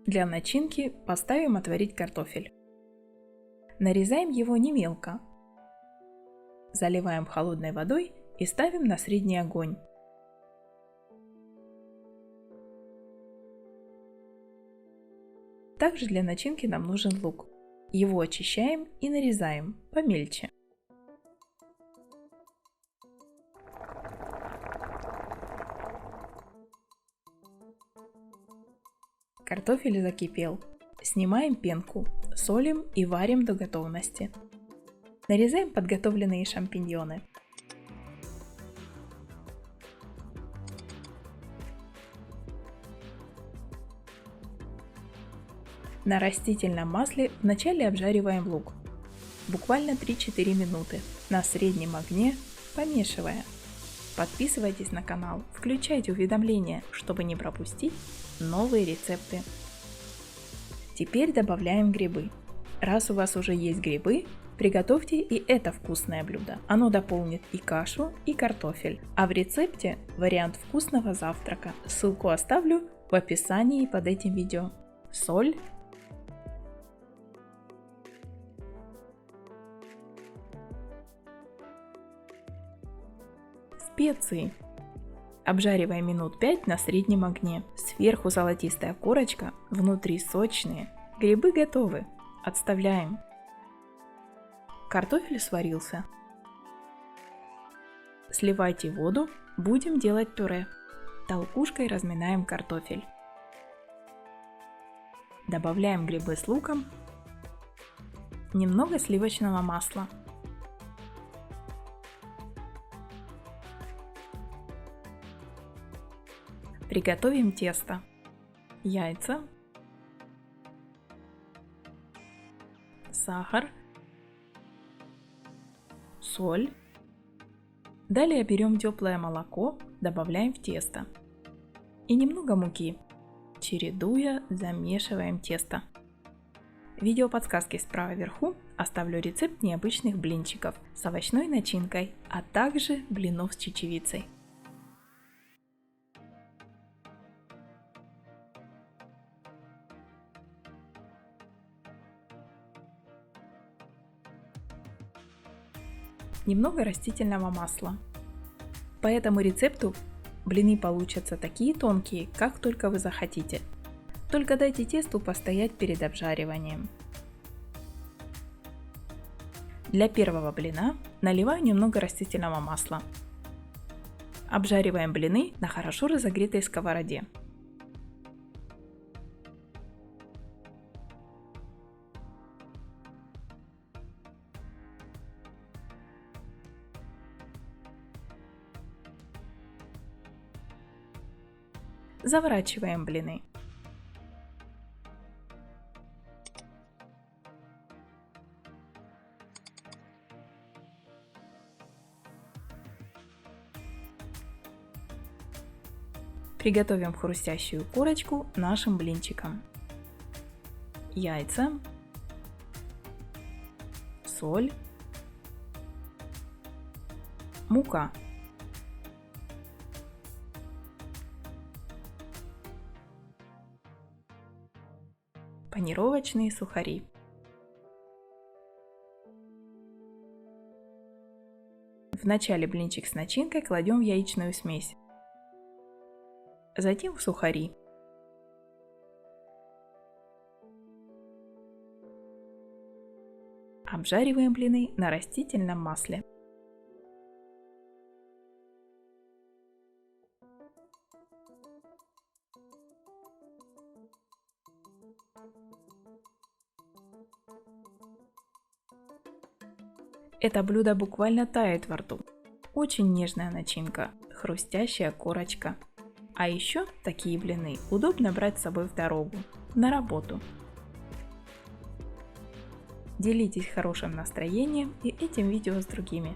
Для начинки поставим отварить картофель. Нарезаем его не мелко. Заливаем холодной водой и ставим на средний огонь. Также для начинки нам нужен лук. Его очищаем и нарезаем помельче. Картофель закипел. Снимаем пенку, солим и варим до готовности. Нарезаем подготовленные шампиньоны. На растительном масле вначале обжариваем лук. Буквально 3-4 минуты на среднем огне, помешивая. Подписывайтесь на канал, включайте уведомления, чтобы не пропустить новые рецепты. Теперь добавляем грибы. Раз у вас уже есть грибы, приготовьте и это вкусное блюдо. Оно дополнит и кашу, и картофель. А в рецепте вариант вкусного завтрака. Ссылку оставлю в описании под этим видео. Соль. Специи. Обжариваем минут 5 на среднем огне. Сверху золотистая корочка, внутри сочные. Грибы готовы. Отставляем. Картофель сварился. Сливайте воду, будем делать пюре. Толкушкой разминаем картофель. Добавляем грибы с луком. Немного сливочного масла. Приготовим тесто. Яйца, сахар, соль. Далее берем теплое молоко, добавляем в тесто. И немного муки. Чередуя, замешиваем тесто. Видео подсказки справа вверху оставлю рецепт необычных блинчиков с овощной начинкой, а также блинов с чечевицей. Немного растительного масла. По этому рецепту блины получатся такие тонкие, как только вы захотите. Только дайте тесту постоять перед обжариванием. Для первого блина наливаю немного растительного масла. Обжариваем блины на хорошо разогретой сковороде. Заворачиваем блины. Приготовим хрустящую корочку нашим блинчикам. Яйца, соль, мука. Панировочные сухари. В начале блинчик с начинкой кладем в яичную смесь. Затем в сухари. Обжариваем блины на растительном масле. Это блюдо буквально тает во рту. Очень нежная начинка, хрустящая корочка. А еще такие блины удобно брать с собой в дорогу, на работу. Делитесь хорошим настроением и этим видео с другими.